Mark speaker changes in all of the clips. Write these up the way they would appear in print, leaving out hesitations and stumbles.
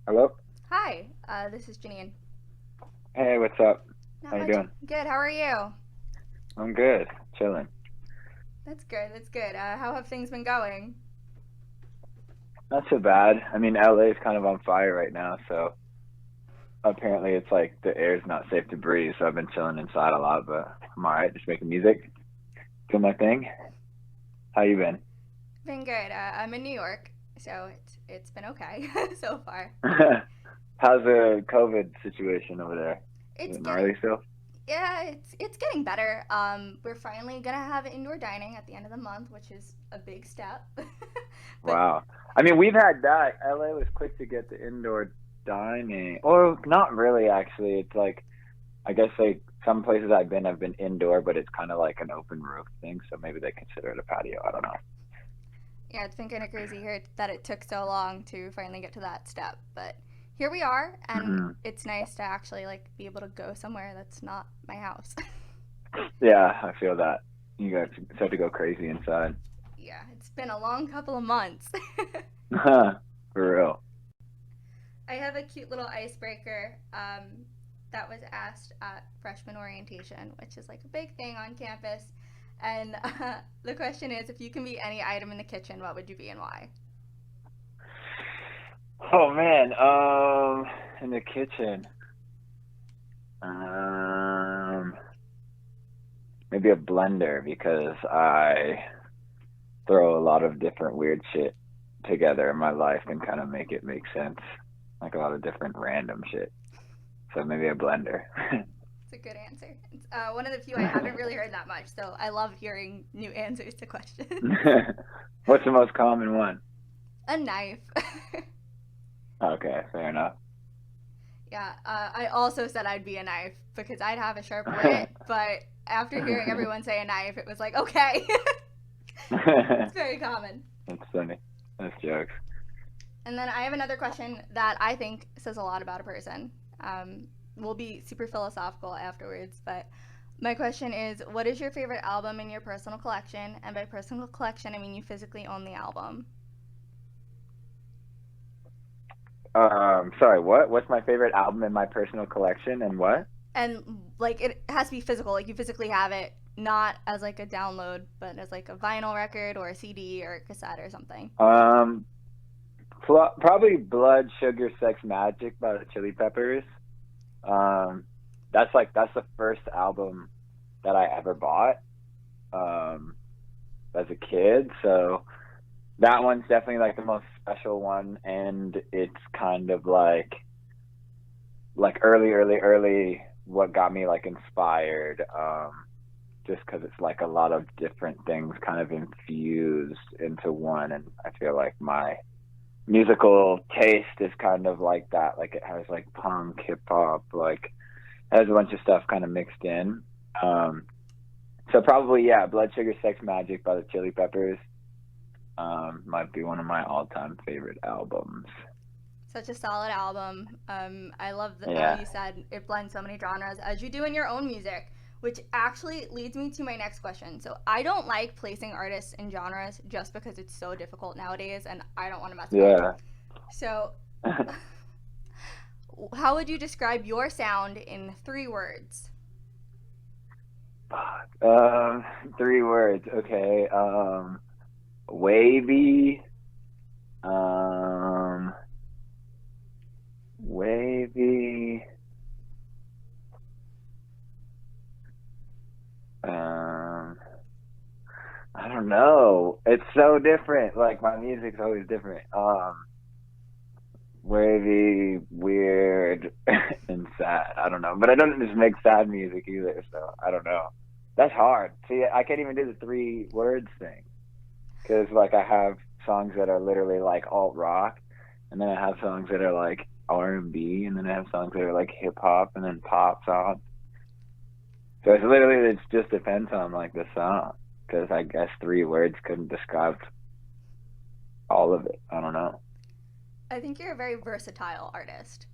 Speaker 1: Hello?
Speaker 2: Hi, this is Jeanine.
Speaker 1: Hey, what's up?
Speaker 2: Not
Speaker 1: How you
Speaker 2: much.
Speaker 1: doing?
Speaker 2: Good. How are you?
Speaker 1: I'm good. Chilling.
Speaker 2: That's good. That's good. How have things been going?
Speaker 1: Not so bad. I mean, LA is kind of on fire right now, so apparently it's like the air's not safe to breathe, so I've been chilling inside a lot, but I'm all right, just making music, doing my thing. How you been?
Speaker 2: Been good. I'm in New York, so it's been okay so far.
Speaker 1: How's the COVID situation over there? Is
Speaker 2: It's
Speaker 1: it
Speaker 2: getting
Speaker 1: gnarly still?
Speaker 2: yeah, it's getting better. We're finally gonna have indoor dining at the end of the month, which is a big step. But
Speaker 1: Wow. I mean, we've had that. LA was quick to get the indoor dining. Or not really, actually. It's like I guess like some places I've been have been indoor, but it's kind of like an open roof thing, so maybe they consider it a patio. I don't know.
Speaker 2: yeah, it's been kind of crazy here that it took so long to finally get to that step. But here we are, and
Speaker 1: Hmm.
Speaker 2: it's nice to actually like be able to go somewhere that's not my house.
Speaker 1: Yeah, I feel that. You guys have to go crazy inside.
Speaker 2: Yeah, it's been a long couple of months.
Speaker 1: For real.
Speaker 2: I have a cute little icebreaker that was asked at freshman orientation, which is like a big thing on campus. And the question is, if you can be any item in the kitchen, what would you be and why?
Speaker 1: Oh man, in the kitchen, um, maybe a blender because I throw a lot of different weird shit together in my life and kind of make it make sense, like a lot of different random shit. So maybe a blender.
Speaker 2: It's a good answer. It's one of the few I haven't really heard that much, so I love hearing new answers to questions.
Speaker 1: What's the most common one?
Speaker 2: A knife.
Speaker 1: Okay, fair enough.
Speaker 2: Yeah, I also said I'd be a knife because I'd have a sharp wit, but after hearing everyone say a knife, it was like, okay, it's very common.
Speaker 1: That's funny. That's jokes.
Speaker 2: And then I have another question that I think says a lot about a person. We'll be super philosophical afterwards, but my question is, what is your favorite album in your personal collection? And by personal collection, I mean you physically own the album.
Speaker 1: Sorry, what? What's my favorite album in my personal collection and what?
Speaker 2: And like it has to be physical, like you physically have it, not as like a download, but as like a vinyl record or a CD or a cassette or something.
Speaker 1: Um, Probably Blood, Sugar, Sex, Magic by the Chili Peppers. Um, that's the first album that I ever bought um as a kid, so that one's definitely like the most special one, and it's kind of like early what got me like inspired, just because it's like a lot of different things kind of infused into one, and I feel like my musical taste is kind of like that, like it has like punk, hip hop, like has a bunch of stuff kind of mixed in. um so probably, yeah, Blood Sugar Sex Magic by the Chili Peppers might be one of my all-time favorite albums.
Speaker 2: Such a solid album. I love how
Speaker 1: Yeah.
Speaker 2: you said it blends so many genres, as you do in your own music, which actually leads me to my next question. So I don't like placing artists in genres just because it's so difficult nowadays, and I don't want to mess it up.
Speaker 1: Yeah.
Speaker 2: So, how would you describe your sound in 3 words?
Speaker 1: um 3 words. Okay. Wavy. um Wavy. um I don't know. It's so different. Like my music's always different. Wavy, weird, and sad. I don't know, but I don't just make sad music either. So I don't know. That's hard. See, I can't even do the 3 words thing because like I have songs that are literally like alt rock, and then I have songs that are like R&B, and then I have songs that are like hip hop, and then pop songs. So it's literally, it just depends on like the song, because I guess 3 words couldn't describe all of it. I don't know.
Speaker 2: I think you're a very versatile artist.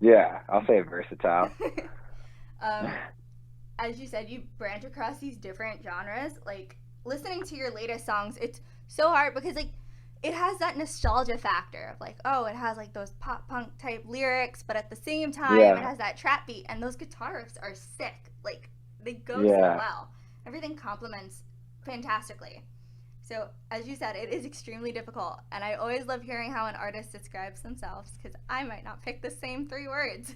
Speaker 1: Yeah, I'll say versatile.
Speaker 2: um, as you said, you branch across these different genres. Like listening to your latest songs, it's so hard because like it has that nostalgia factor of like, oh, it has like those pop punk type lyrics, but at the same time it
Speaker 1: Yeah,
Speaker 2: has that trap beat, and those guitar riffs are sick. Like, they go so
Speaker 1: yeah,
Speaker 2: well. Everything complements fantastically. So, as you said, it is extremely difficult, and I always love hearing how an artist describes themselves because I might not pick the same three words.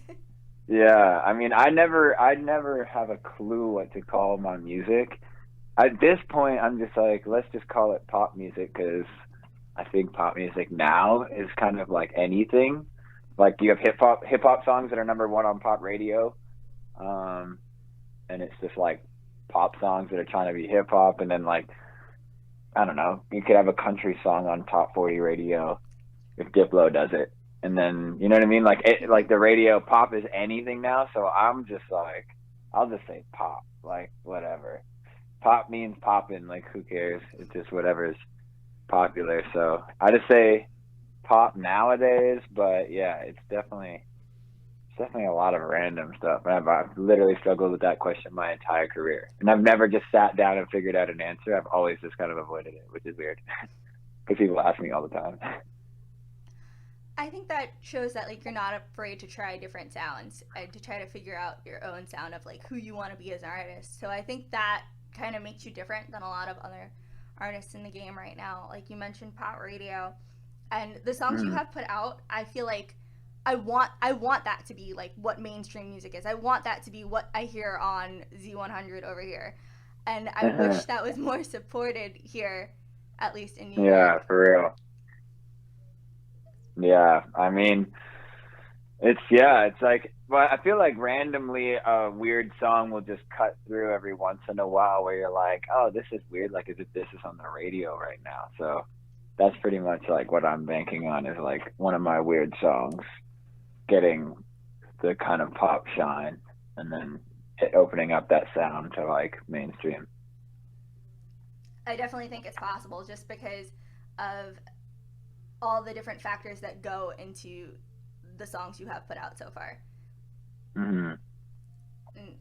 Speaker 1: yeah. I mean, I never have a clue what to call my music. At this point, I'm just like, let's just call it pop music because I think pop music now is kind of like anything. Like you have hip hop songs that are number one on pop radio, um, and it's just like pop songs that are trying to be hip hop, and then like I don't know, you could have a country song on top 40 radio if Diplo does it, and then you know what I mean. Like like the radio pop is anything now, so I'm just like, I'll just say pop, like whatever. Pop means popping, like who cares? It's just whatever is popular. So I just say pop nowadays, but yeah, it's definitely a lot of random stuff. And I've literally struggled with that question my entire career, and I've never just sat down and figured out an answer. I've always just kind of avoided it, which is weird because people ask me all the time.
Speaker 2: I think that shows that like you're not afraid to try different sounds and to try to figure out your own sound of like who you want to be as an artist. So I think that kind of makes you different than a lot of other artists in the game right now. Like you mentioned pop radio and the songs you
Speaker 1: Mm.
Speaker 2: have put out, I feel like I want that to be like what mainstream music is. I want that to be what I hear on Z100 over here. And I wish that was more supported here, at least in New
Speaker 1: Yeah,
Speaker 2: York.
Speaker 1: for real. Yeah, I mean, it's like, but I feel like randomly a weird song will just cut through every once in a while where you're like, oh, this is weird. Like, as if this is on the radio right now. So that's pretty much like what I'm banking on is like one of my weird songs getting the kind of pop shine and then it opening up that sound to like mainstream.
Speaker 2: I definitely think it's possible just because of all the different factors that go into the songs you have put out so far.
Speaker 1: Hmm.
Speaker 2: And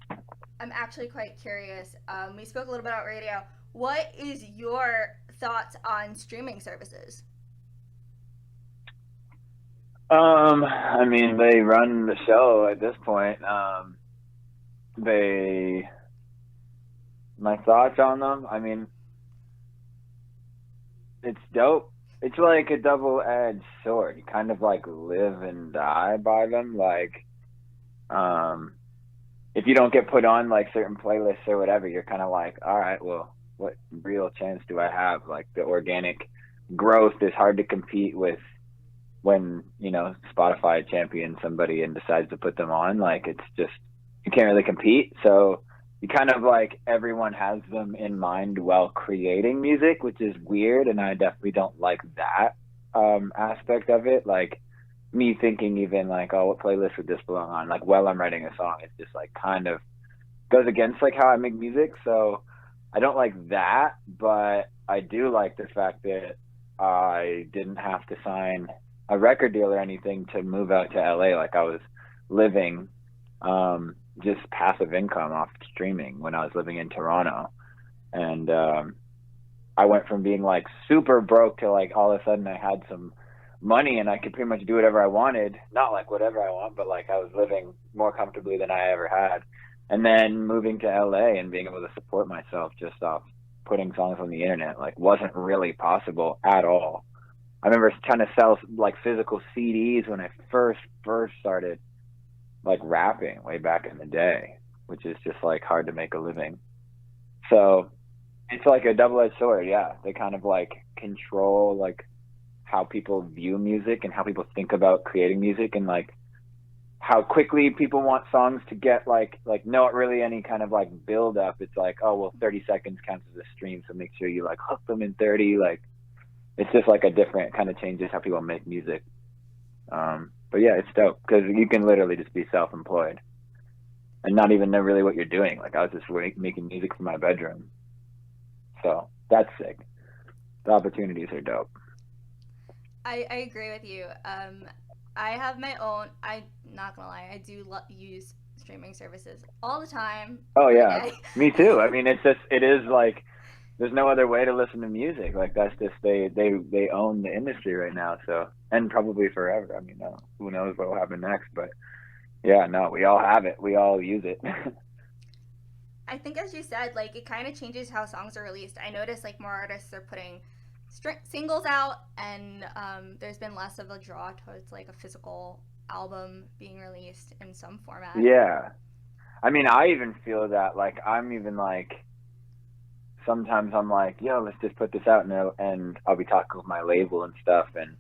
Speaker 2: I'm actually quite curious. We spoke a little bit about radio. What is your thoughts on streaming services?
Speaker 1: I mean, they run the show at this point. They, my thoughts on them. I mean, it's dope. It's like a double-edged sword. You kind of like live and die by them. Like, um, if you don't get put on like certain playlists or whatever, you're kind of like, all right, well, what real chance do I have? Like the organic growth is hard to compete with when, Spotify champions somebody and decides to put them on. Like it's just, you can't really compete. So you kind of like everyone has them in mind while creating music, which is weird. And I definitely don't like that aspect of it. Like me thinking even like, oh, what playlist would this belong on? Like while I'm writing a song, it's just like kind of goes against like how I make music. So I don't like that, but I do like the fact that I didn't have to sign a record deal or anything to move out to LA. Like I was living just passive income off streaming when I was living in Toronto. And I went from being like super broke to like all of a sudden I had some money and I could pretty much do whatever I wanted. Not like whatever I want, but like I was living more comfortably than I ever had. And then moving to LA and being able to support myself just off putting songs on the internet like wasn't really possible at all. I remember trying to sell like physical CDs when I first started like rapping way back in the day, which is just like hard to make a living. So it's like a double-edged sword. Yeah, they kind of like control like how people view music and how people think about creating music and like how quickly people want songs to get like not really any kind of like build up. It's like, oh well, 30 seconds counts as a stream, so make sure you like hook them in 30. Like it's just like a different kind of changes how people make music. But yeah, it's dope because you can literally just be self-employed and not even know really what you're doing. Like I was just making music for my bedroom, so that's sick. The opportunities are dope.
Speaker 2: I agree with you. I have my own. I'm not gonna lie. I do use streaming services all the time,
Speaker 1: Oh
Speaker 2: every
Speaker 1: yeah,
Speaker 2: day.
Speaker 1: me too. I mean, it is like there's no other way to listen to music. Like that's just they own the industry right now. So, and probably forever. I mean, who knows what will happen next? But yeah, no, we all have it. We all use it.
Speaker 2: I think, as you said, like it kind of changes how songs are released. I notice like more artists are putting singles out, and there's been less of a draw towards like a physical album being released in some format.
Speaker 1: Yeah, I mean, I even feel that. Like, I'm even like, sometimes I'm like, yo, let's just put this out, and I'll be talking with my label and stuff, and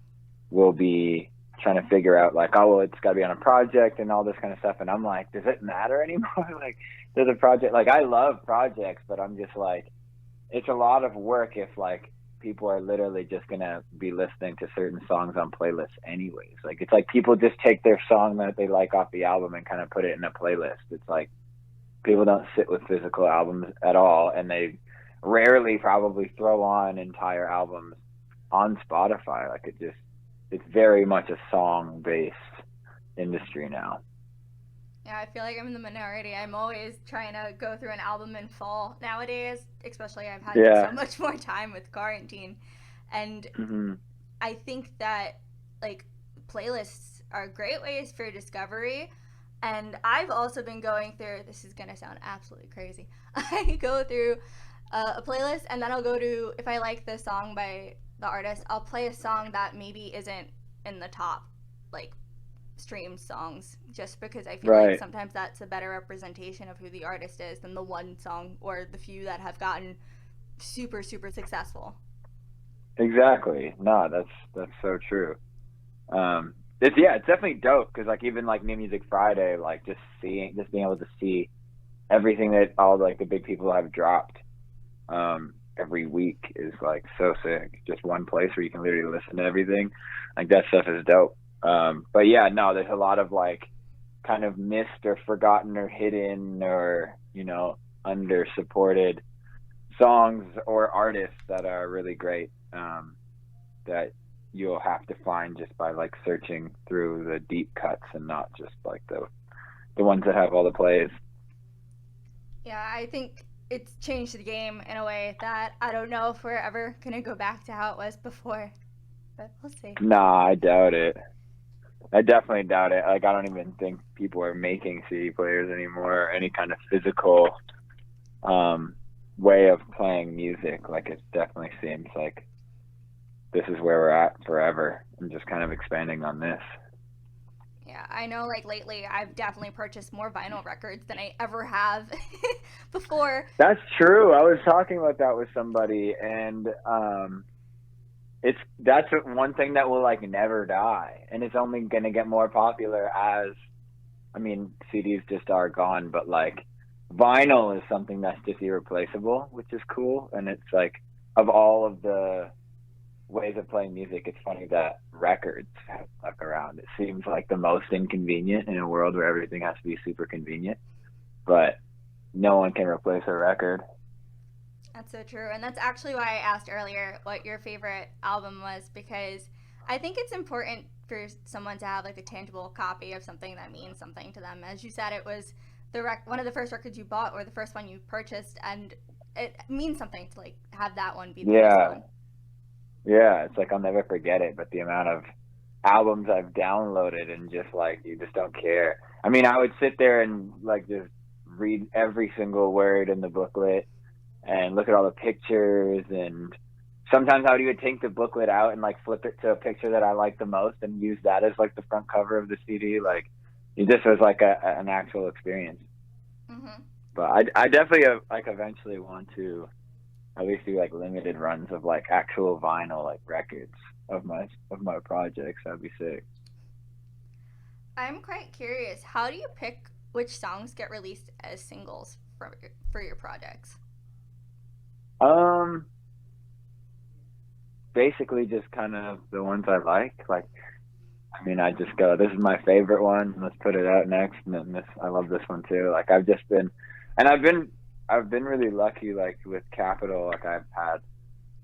Speaker 1: we'll be trying to figure out like, oh, well, it's got to be on a project and all this kind of stuff, and I'm like, does it matter anymore? Like, there's a project. Like, I love projects, but I'm just like, it's a lot of work if like people are literally just gonna be listening to certain songs on playlists anyways. Like, it's like people just take their song that they like off the album and kind of put it in a playlist. It's like people don't sit with physical albums at all, and they rarely probably throw on entire albums on Spotify. Like, it's very much a song based industry now.
Speaker 2: Yeah, I feel like I'm in the minority. I'm always trying to go through an album in fall nowadays, especially I've had so much more time with quarantine. And I think that like playlists are great ways for discovery. And I've also been going through, this is going to sound absolutely crazy. I go through a playlist, and then I'll go to, if I like the song by the artist, I'll play a song that maybe isn't in the top like streamed songs, just because I feel like sometimes that's a better representation of who the artist is than the one song or the few that have gotten super successful.
Speaker 1: Exactly. No, that's so true. It's definitely dope, because like even like New Music Friday, like just being able to see everything that all like the big people have dropped every week is like so sick. Just one place where you can literally listen to everything. Like, that stuff is dope. But yeah, no, there's a lot of like kind of missed or forgotten or hidden or, under supported songs or artists that are really great, that you'll have to find just by like searching through the deep cuts and not just like the ones that have all the plays.
Speaker 2: Yeah, I think it's changed the game in a way that I don't know if we're ever going to go back to how it was before, but we'll see.
Speaker 1: Nah, I doubt it. I definitely doubt it. Like, I don't even think people are making CD players anymore, or any kind of physical way of playing music. Like, it definitely seems like this is where we're at forever, and just kind of expanding on this.
Speaker 2: Yeah, I know, like, lately I've definitely purchased more vinyl records than I ever have before.
Speaker 1: That's true. I was talking about that with somebody, and that's one thing that will like never die, and it's only going to get more popular as, I mean, CDs just are gone, but like vinyl is something that's just irreplaceable, which is cool. And it's like, of all of the ways of playing music, it's funny that records have stuck around. It seems like the most inconvenient in a world where everything has to be super convenient, but no one can replace a record.
Speaker 2: That's so true. And that's actually why I asked earlier what your favorite album was, because I think it's important for someone to have like a tangible copy of something that means something to them. As you said, it was one of the first records you bought, or the first one you purchased, and it means something to like have that one be the first one.
Speaker 1: Yeah, it's like I'll never forget it, but the amount of albums I've downloaded and just like, you just don't care. I mean, I would sit there and like just read every single word in the booklet and look at all the pictures, and sometimes I would even take the booklet out and like flip it to a picture that I like the most and use that as like the front cover of the CD. Like, it just was like an actual experience.
Speaker 2: Mm-hmm.
Speaker 1: But I definitely like eventually want to at least do like limited runs of like actual vinyl like records of my projects. That'd be sick.
Speaker 2: I'm quite curious, how do you pick which songs get released as singles for your projects?
Speaker 1: Basically just kind of the ones I like. Like, I mean, I just go, this is my favorite one, let's put it out next, and then I love this one too. Like, I've been really lucky, like with Capitol. Like, I've had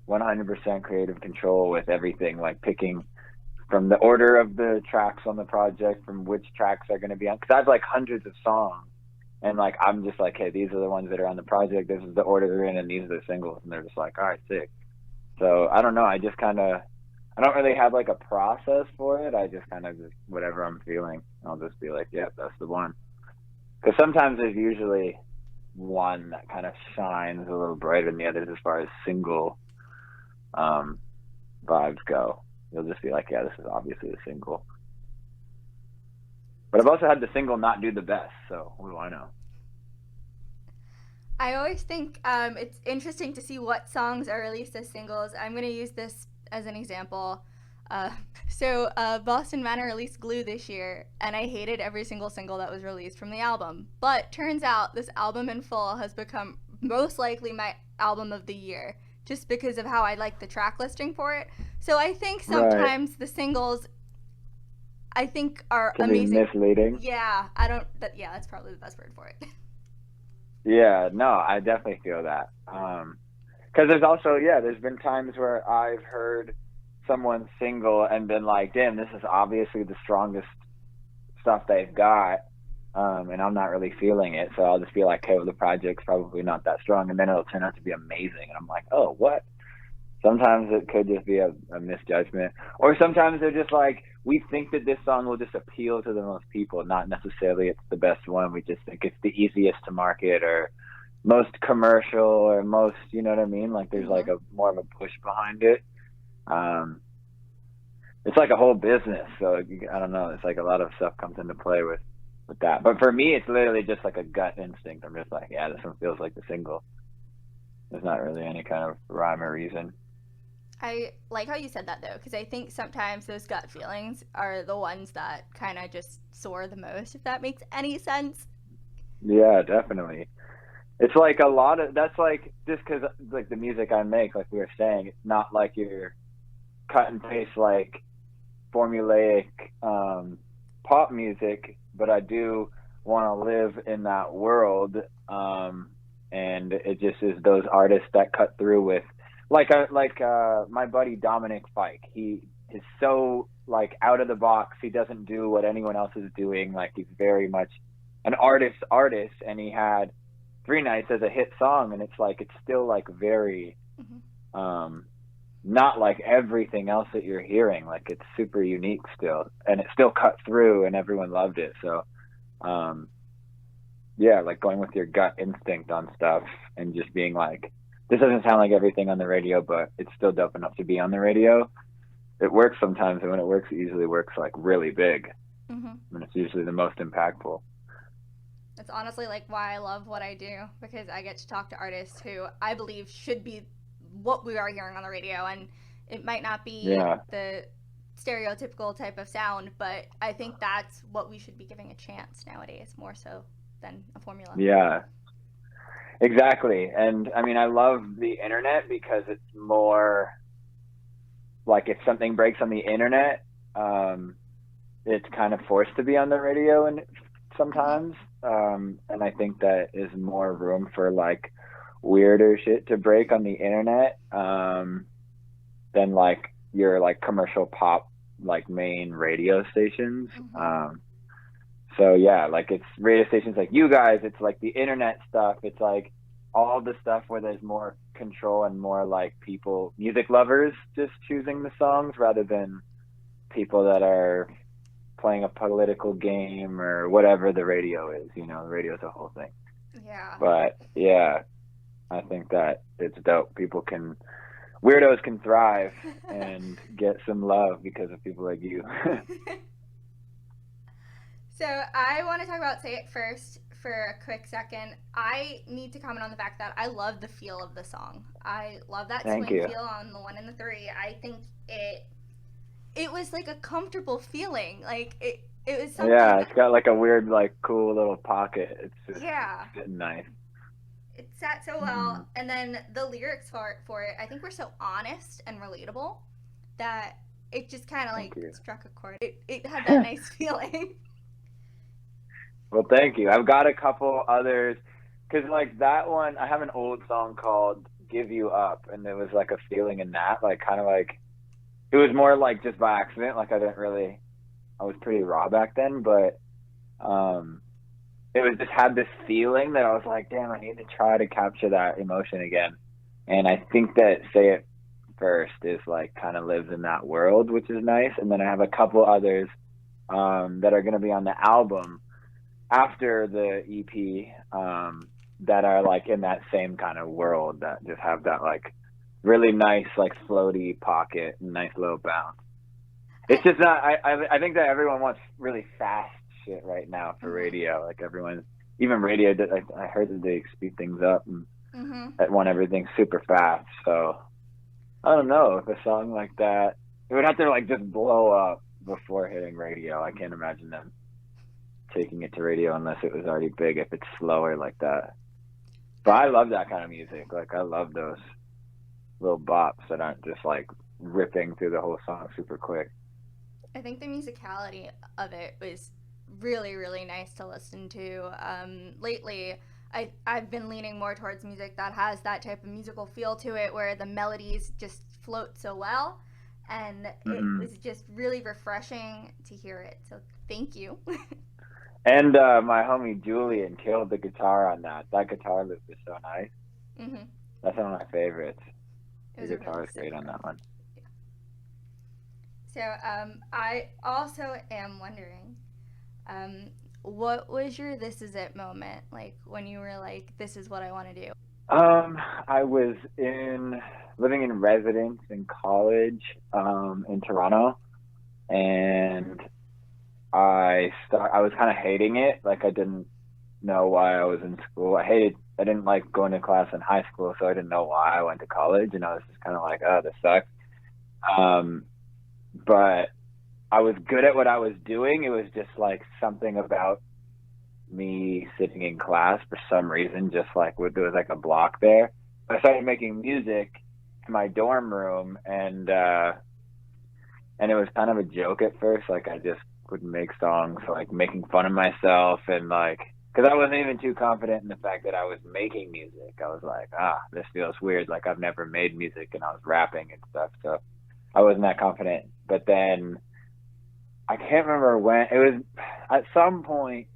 Speaker 1: 100% creative control with everything, like picking from the order of the tracks on the project, from which tracks are going to be on, because I have like hundreds of songs, And like I'm just like, hey, these are the ones that are on the project. This is the order they're in, and these are the singles. And they're just like, all right, sick. So I don't know. I just kind of I don't really have like a process for it. I just kind of just whatever I'm feeling, I'll just be like, yeah, that's the one. Because sometimes there's usually one that kind of shines a little brighter than the others as far as single um, vibes go. You'll just be like, yeah, this is obviously a single. But I've also had the single not do the best, so what do I know?
Speaker 2: I always think it's interesting to see what songs are released as singles. I'm going to use this as an example. Uh, Boston Manor released Glue this year, and I hated every single single that was released from the album. But turns out this album in full has become most likely my album of the year, just because of how I like the track listing for it. So I think
Speaker 1: Right.
Speaker 2: sometimes the singles, I think, are
Speaker 1: Can be
Speaker 2: amazing.
Speaker 1: misleading.
Speaker 2: Yeah, I don't. Yeah, that's probably the best word for it.
Speaker 1: Yeah, no, I definitely feel that. Because there's also, yeah, there's been times where I've heard someone single and been like, damn, this is obviously the strongest stuff they've got. And I'm not really feeling it. So I'll just be like, hey, well, the project's probably not that strong. And then it'll turn out to be amazing. And I'm like, oh, what? Sometimes it could just be a misjudgment. Or sometimes they're just like, we think that this song will just appeal to the most people, not necessarily it's the best one. We just think it's the easiest to market or most commercial or most, you know what I mean? Like there's like
Speaker 2: Mm-hmm.
Speaker 1: a more of a push behind it. Um, it's like a whole business. So I don't know. It's like a lot of stuff comes into play with that. But for me, it's literally just like a gut instinct. I'm just like, yeah, this one feels like the single. There's not really any kind of rhyme or reason.
Speaker 2: I like how you said that though, because I think sometimes those gut feelings are the ones that kind of just soar the most, if that makes any sense.
Speaker 1: Yeah, definitely. It's like a lot of that's like just because like the music I make, like we were saying, it's not like your cut and paste like formulaic pop music, but I do want to live in that world. And it just is those artists that cut through with my buddy Dominic Fike. He is so like out of the box. He doesn't do what anyone else is doing. Like he's very much an artist, and he had Three Nights as a hit song, and it's like it's still like very
Speaker 2: Mm-hmm.
Speaker 1: um not like everything else that you're hearing. Like it's super unique still, and it still cut through, and everyone loved it. So, um, yeah, like going with your gut instinct on stuff and just being like, this doesn't sound like everything on the radio, but it's still dope enough to be on the radio. It works sometimes, and when it works, it usually works like really big,
Speaker 2: Mm-hmm.
Speaker 1: and it's usually the most impactful.
Speaker 2: It's honestly like why I love what I do, because I get to talk to artists who I believe should be what we are hearing on the radio, and it might not be
Speaker 1: Yeah,
Speaker 2: the stereotypical type of sound, but I think that's what we should be giving a chance nowadays more so than a formula.
Speaker 1: yeah, exactly. And I mean, I love the internet because it's more like if something breaks on the internet, it's kind of forced to be on the radio and
Speaker 2: Mm-hmm.
Speaker 1: sometimes. And I think that is more room for like weirder shit to break on the internet than like your like commercial pop like main radio stations.
Speaker 2: Mm-hmm.
Speaker 1: So yeah, like it's radio stations like you guys, it's like the internet stuff, it's like all the stuff where there's more control and more like people, music lovers just choosing the songs rather than people that are playing a political game or whatever the radio is. You know, the radio is a whole thing.
Speaker 2: Yeah.
Speaker 1: But yeah, I think that it's dope. People can, weirdos can thrive and get some love because of people like you.
Speaker 2: So I want to talk about Say It First for a quick second. I need to comment on the fact that I love the feel of the song. I love that
Speaker 1: Thank
Speaker 2: swing
Speaker 1: you.
Speaker 2: feel on the one and the three. I think it was like a comfortable feeling. Like it was something
Speaker 1: Yeah,
Speaker 2: that,
Speaker 1: it's got like a weird, like cool little pocket. It's just
Speaker 2: yeah,
Speaker 1: sitting nice.
Speaker 2: it sat so
Speaker 1: Mm,
Speaker 2: well. And then the lyrics for it, I think were so honest and relatable that it just kind of
Speaker 1: thank
Speaker 2: like
Speaker 1: you.
Speaker 2: struck a chord. It had that nice feeling.
Speaker 1: Well, thank you. I've got a couple others because like that one, I have an old song called "Give You Up," and there was like a feeling in that, like kind of like it was more like just by accident. Like I didn't really, I was pretty raw back then, but um, it was just had this feeling that I was like, damn, I need to try to capture that emotion again. And I think that Say It First is like kind of lives in that world, which is nice. And then I have a couple others that are going to be on the album after the EP that are like in that same kind of world that just have that like really nice like floaty pocket and nice little bounce. It's just not. I think that everyone wants really fast shit right now for radio. Like everyone, even radio. I heard that they speed things up and that want everything super fast. So I don't know if a song like that, it would have to like just blow up before hitting radio. I can't imagine them taking it to radio unless it was already big. If it's slower like that. But I love that kind of music. Like I love those little bops that aren't just like ripping through the whole song super quick.
Speaker 2: I think the musicality of it was really, really nice to listen to. Lately, I've been leaning more towards music that has that type of musical feel to it, where the melodies just float so well, and it was just really refreshing to hear it. So thank you.
Speaker 1: And my homie Julian killed the guitar on that. That guitar loop is so nice. That's one of my favorites. The guitar is great on that one.
Speaker 2: So I also am wondering, what was your "this is it" moment, like when you were like, "This is what I want to do"?
Speaker 1: I was living in residence in college in Toronto, and I was kind of hating it. Like I didn't know why I was in school. I didn't like going to class in high school, so I didn't know why I went to college, and I was just kind of like, oh, this sucks. But I was good at what I was doing. It was just like something about me sitting in class for some reason, just like there was like a block there. I started making music in my dorm room, and it was kind of a joke at first. Like I just would make songs like making fun of myself, and like because I wasn't even too confident in the fact that I was making music. I was like, this feels weird. Like I've never made music, and I was rapping and stuff, so I wasn't that confident. But then I can't remember when it was. At some point,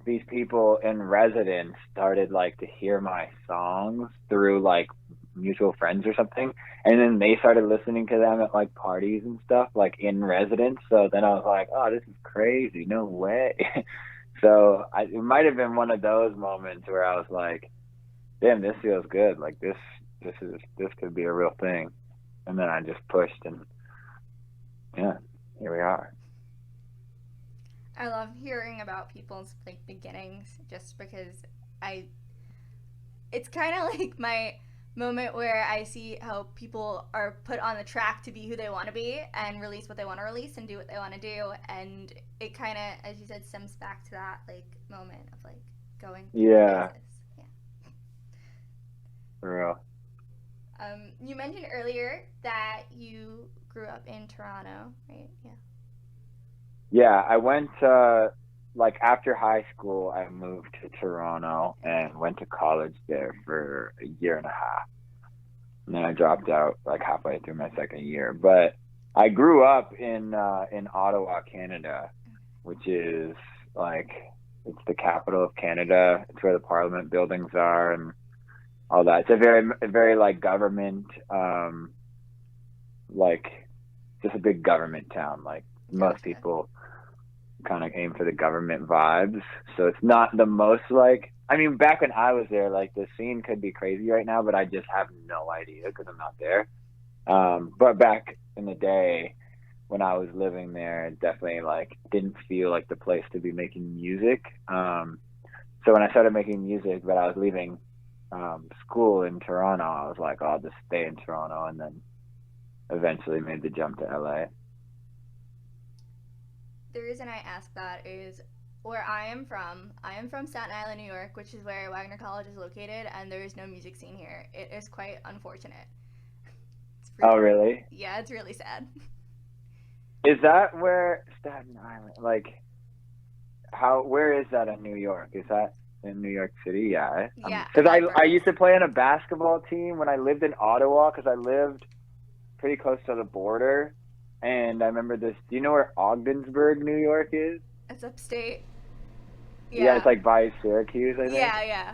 Speaker 1: these people in residence started like to hear my songs through like mutual friends or something, and then they started listening to them at like parties and stuff, like in residence. So then I was like, oh, this is crazy, no way. So it might have been one of those moments where I was like, damn, this feels good, like this could be a real thing. And then I just pushed, and yeah, here we are.
Speaker 2: I love hearing about people's like beginnings, just because it's kind of like my moment where I see how people are put on the track to be who they want to be and release what they want to release and do what they want to do, and it kind of, as you said, stems back to that like moment of like going through phases. Yeah.
Speaker 1: For real.
Speaker 2: You mentioned earlier that you grew up in Toronto, right? Yeah.
Speaker 1: Yeah, I went like after high school, I moved to Toronto and went to college there for a year and a half. And then I dropped out like halfway through my second year. But I grew up in Ottawa, Canada, which is like it's the capital of Canada. It's where the Parliament buildings are and all that. It's a very like government, like just a big government town. Like most people kind of aim for the government vibes. So it's not the most like, I mean, back when I was there, like the scene could be crazy right now, but I just have no idea because I'm not there. But back in the day when I was living there, it definitely like didn't feel like the place to be making music. So when I started making music, but I was leaving school in Toronto, I was like, I'll just stay in Toronto, and then eventually made the jump to LA.
Speaker 2: The reason I ask that is where I am from Staten Island, New York, which is where Wagner College is located, and there is no music scene here. It is quite unfortunate.
Speaker 1: Really?
Speaker 2: Yeah, it's really sad.
Speaker 1: Is that where Staten Island, like, where is that in New York? Is that in New York City? Yeah.
Speaker 2: Yeah.
Speaker 1: Because I used to play on a basketball team when I lived in Ottawa, because I lived pretty close to the border. And I remember this. Do you know where Ogdensburg, New York is?
Speaker 2: It's upstate.
Speaker 1: Yeah, it's
Speaker 2: Yeah.
Speaker 1: like by Syracuse, I think.
Speaker 2: Yeah, yeah.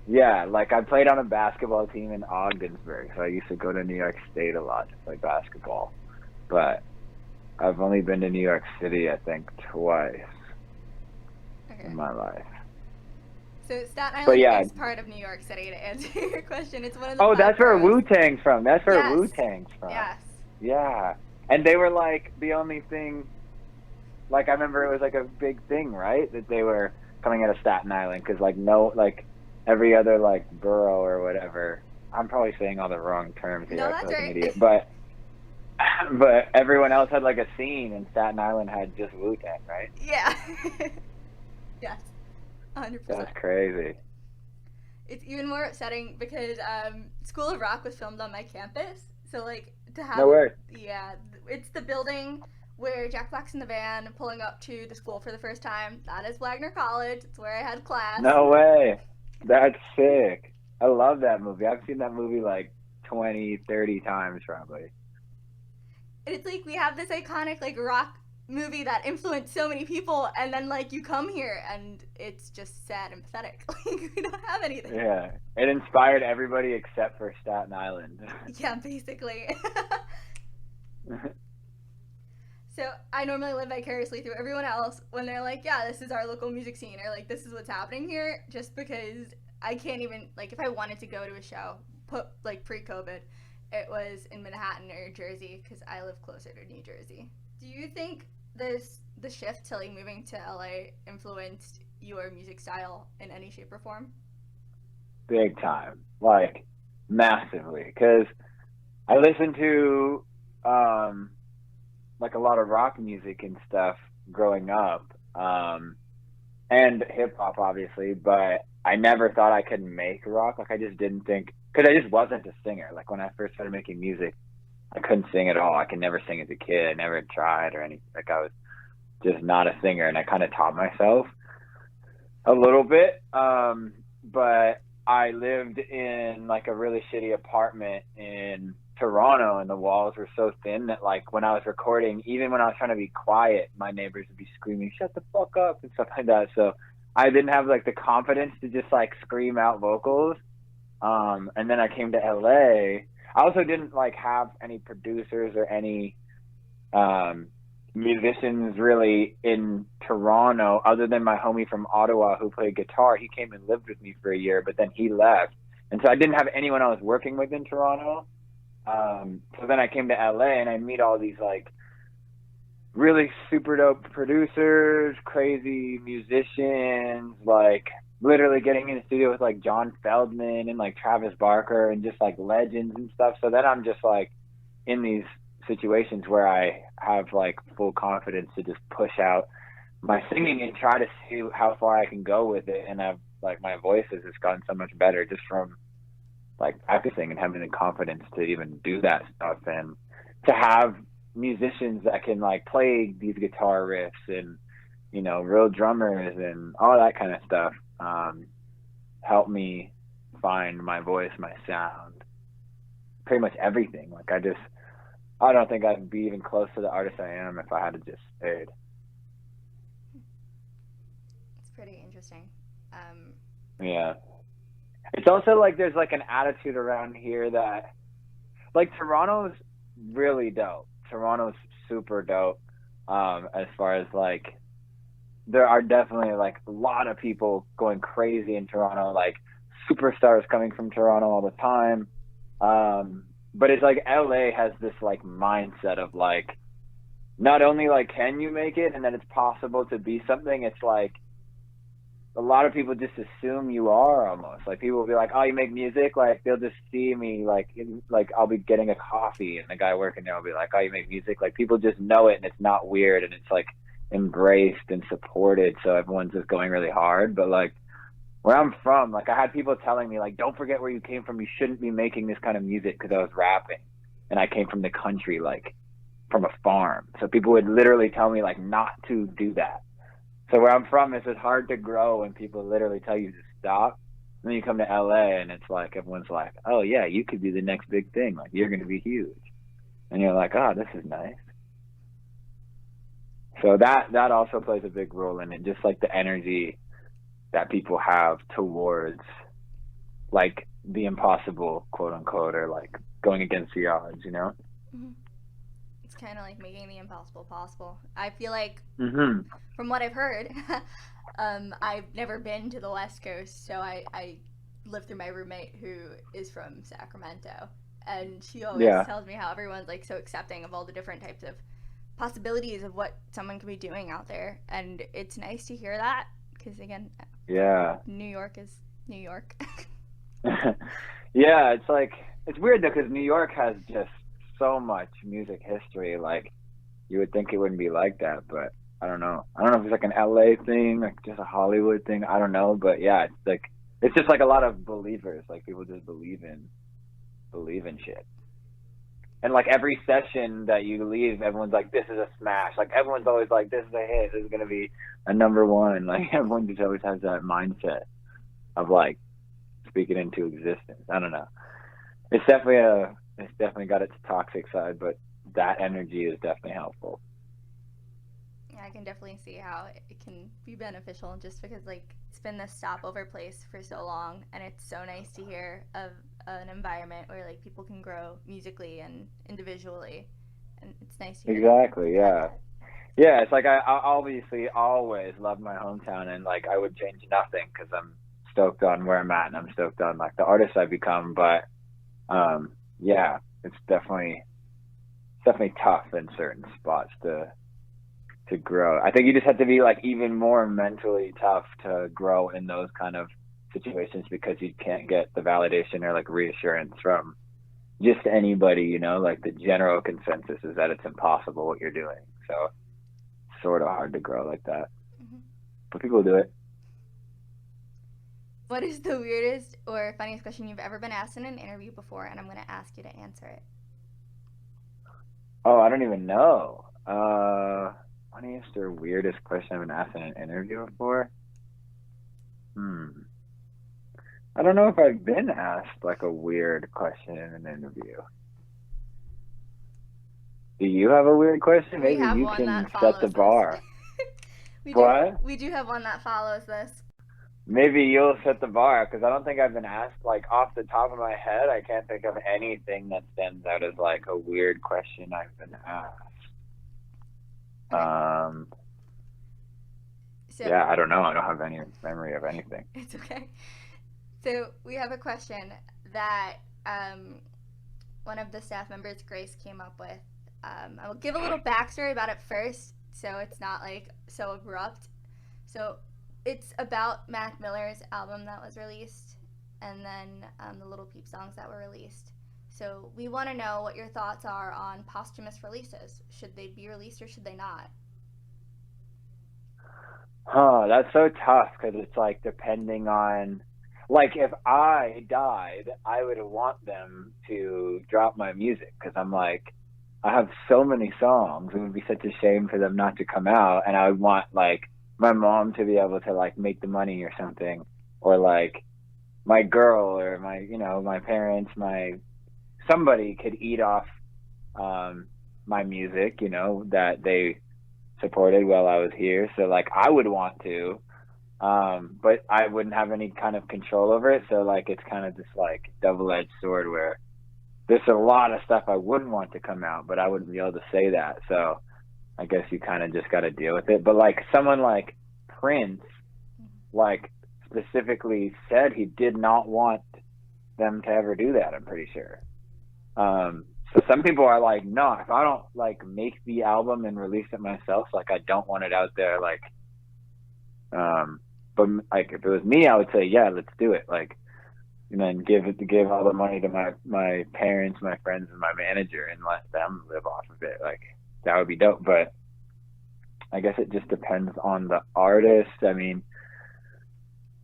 Speaker 1: Yeah, like I played on a basketball team in Ogdensburg, so I used to go to New York State a lot to play basketball. But I've only been to New York City, I think, twice in
Speaker 2: Okay.
Speaker 1: my life.
Speaker 2: So Staten
Speaker 1: But
Speaker 2: Island
Speaker 1: yeah,
Speaker 2: is part of New York City, to answer your question. It's one of the
Speaker 1: oh,
Speaker 2: five
Speaker 1: that's where
Speaker 2: boroughs.
Speaker 1: Wu Tang's from. That's where
Speaker 2: Yes.
Speaker 1: Wu Tang's from.
Speaker 2: Yes.
Speaker 1: Yeah, and they were like the only thing. Like I remember it was like a big thing, right? That they were coming out of Staten Island because like no, like every other like borough or whatever. I'm probably saying all the wrong terms here.
Speaker 2: No,
Speaker 1: I feel
Speaker 2: that's
Speaker 1: like an
Speaker 2: right.
Speaker 1: idiot, but everyone else had like a scene, and Staten Island had just Wu Tang, right?
Speaker 2: Yeah. Yes. 100%.
Speaker 1: That's crazy.
Speaker 2: It's even more upsetting because School of Rock was filmed on my campus. So like to
Speaker 1: No
Speaker 2: have
Speaker 1: way.
Speaker 2: yeah, it's the building where Jack Black's in the van pulling up to the school for the first time. That is Wagner College. It's where I had class.
Speaker 1: No way. That's sick. I love that movie. I've seen that movie like 20, 30 times probably.
Speaker 2: And it's like we have this iconic like rock movie that influenced so many people, and then like you come here and it's just sad and pathetic. Like we don't have anything.
Speaker 1: Yeah. It inspired everybody except for Staten Island.
Speaker 2: Yeah, basically. So I normally live vicariously through everyone else when they're like, yeah, this is our local music scene, or like this is what's happening here, just because I can't even like if I wanted to go to a show, put like pre-COVID, it was in Manhattan or Jersey because I live closer to New Jersey. Do you think the shift to like moving to LA influenced your music style in any shape or form?
Speaker 1: Big time. Like massively. Because I listened to like a lot of rock music and stuff growing up. And hip hop obviously, but I never thought I could make rock. Like I just didn't think because I just wasn't a singer. Like when I first started making music, I couldn't sing at all. I could never sing as a kid. I never tried or anything. Like I was just not a singer, and I kind of taught myself a little bit. But I lived in like a really shitty apartment in Toronto, and the walls were so thin that like when I was recording, even when I was trying to be quiet, my neighbors would be screaming, "Shut the fuck up" and stuff like that. So I didn't have like the confidence to just like scream out vocals. And then I came to LA. I also didn't like have any producers or any musicians really in Toronto other than my homie from Ottawa who played guitar. He came and lived with me for a year, but then he left. And so I didn't have anyone I was working with in Toronto. So then I came to LA and I meet all these like really super dope producers, crazy musicians, like literally getting in the studio with like John Feldman and like Travis Barker and just like legends and stuff. So then I'm just like in these situations where I have like full confidence to just push out my singing and try to see how far I can go with it. And I've like my voice has just gotten so much better just from like practicing and having the confidence to even do that stuff and to have musicians that can like play these guitar riffs and you know real drummers and all that kind of stuff help me find my voice, my sound, pretty much everything. Like I don't think I'd be even close to the artist I am if I had to just stayed.
Speaker 2: It's pretty interesting.
Speaker 1: Yeah. It's also like there's like an attitude around here that like Toronto's really dope. Toronto's super dope. As far as like there are definitely like a lot of people going crazy in Toronto, like superstars coming from Toronto all the time. But it's like LA has this like mindset of like not only like can you make it and that it's possible to be something, it's like a lot of people just assume you are almost. Like people will be like, "Oh, you make music?" Like they'll just see me like I'll be getting a coffee and the guy working there will be like, "Oh, you make music?" Like people just know it and it's not weird and it's like embraced and supported. So everyone's just going really hard. But like where I'm from, like I had people telling me like, "Don't forget where you came from. You shouldn't be making this kind of music," because I was rapping and I came from the country, like from a farm. So people would literally tell me like not to do that. So where I'm from, it's just hard to grow when people literally tell you to stop. And then you come to LA and it's like everyone's like, "Oh yeah, you could be the next big thing. Like you're gonna be huge." And you're like, "Oh, this is nice." So that also plays a big role in it, just like the energy that people have towards like the impossible, quote unquote, or like going against the odds, you know?
Speaker 2: Mhm. It's kind of like making the impossible possible. I feel like,
Speaker 1: Hmm.
Speaker 2: from what I've heard, I've never been to the West Coast, so I live through my roommate who is from Sacramento, and she always
Speaker 1: Yeah.
Speaker 2: tells me how everyone's like so accepting of all the different types of possibilities of what someone could be doing out there, and it's nice to hear that because again,
Speaker 1: Yeah.
Speaker 2: New York is New York.
Speaker 1: Yeah, it's like it's weird though because New York has just so much music history. Like you would think it wouldn't be like that, but I don't know. I don't know if it's like an LA thing, like just a Hollywood thing. I don't know, but yeah, it's just like a lot of believers. Like people just believe in shit. And like every session that you leave, everyone's like, "This is a smash." Like everyone's always like, "This is a hit. This is gonna be a number one." Like everyone just always has that mindset of like speak it into existence. I don't know. It's definitely got its toxic side, but that energy is definitely helpful.
Speaker 2: Yeah, I can definitely see how it can be beneficial just because like it's been this stopover place for so long, and it's so nice to hear of an environment where like people can grow musically and individually, and it's nice to hear that
Speaker 1: Exactly.
Speaker 2: you've had
Speaker 1: Yeah.
Speaker 2: that.
Speaker 1: Yeah. It's like I obviously always love my hometown, and like I would change nothing because I'm stoked on where I'm at, and I'm stoked on like the artist I've become. But yeah, it's definitely tough in certain spots to grow. I think you just have to be like even more mentally tough to grow in those kind of situations because you can't get the validation or like reassurance from just anybody, you know, like the general consensus is that it's impossible what you're doing. So it's sort of hard to grow like that.
Speaker 2: Hmm.
Speaker 1: But people do it.
Speaker 2: What is the weirdest or funniest question you've ever been asked in an interview before? And I'm going to ask you to answer it.
Speaker 1: Oh, I don't even know. Funniest or weirdest question I've been asked in an interview before? Hmm. I don't know if I've been asked like a weird question in an interview. Do you have a weird question?
Speaker 2: We
Speaker 1: Maybe
Speaker 2: have
Speaker 1: you
Speaker 2: one
Speaker 1: can
Speaker 2: that
Speaker 1: set the
Speaker 2: follows this.
Speaker 1: bar.
Speaker 2: we do
Speaker 1: What?
Speaker 2: we do have one that follows this.
Speaker 1: Maybe you'll set the bar because I don't think I've been asked like off the top of my head. I can't think of anything that stands out as like a weird question I've been asked.
Speaker 2: Okay. So
Speaker 1: Yeah, I don't know. I don't have any memory of anything.
Speaker 2: it's okay. So we have a question that one of the staff members, Grace, came up with. I will give a little backstory about it first, so it's not like so abrupt. So it's about Mac Miller's album that was released, and then the Little Peep songs that were released. So we want to know what your thoughts are on posthumous releases. Should they be released or should they not?
Speaker 1: Huh, that's so tough because it's like depending on, like, if I died, I would want them to drop my music because I'm like, I have so many songs. It would be such a shame for them not to come out, and I would want like my mom to be able to like make the money or something, or like my girl or my my parents, my somebody could eat off my music, that they supported while I was here. So like I would want to, but I wouldn't have any kind of control over it. So like it's kind of this like double-edged sword where there's a lot of stuff I wouldn't want to come out, but I wouldn't be able to say that. So I guess you kind of just got to deal with it. But like someone like Prince, like specifically said he did not want them to ever do that. I'm pretty sure. So some people are like, no, if I don't like make the album and release it myself, like I don't want it out there. Like, but like if it was me, I would say, yeah, let's do it. Like, and then give all the money to my parents, my friends, and my manager, and let them live off of it. Like that would be dope. But I guess it just depends on the artist. I mean,